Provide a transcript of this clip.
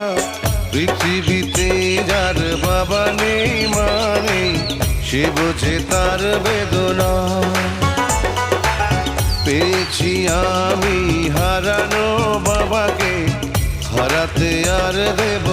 পৃথিবীতে যার বাবা নেই মা নেই, সে বোঝে তার বেদনা। পেয়েছি আমি হারানো বাবাকে, হারাতে আর দেব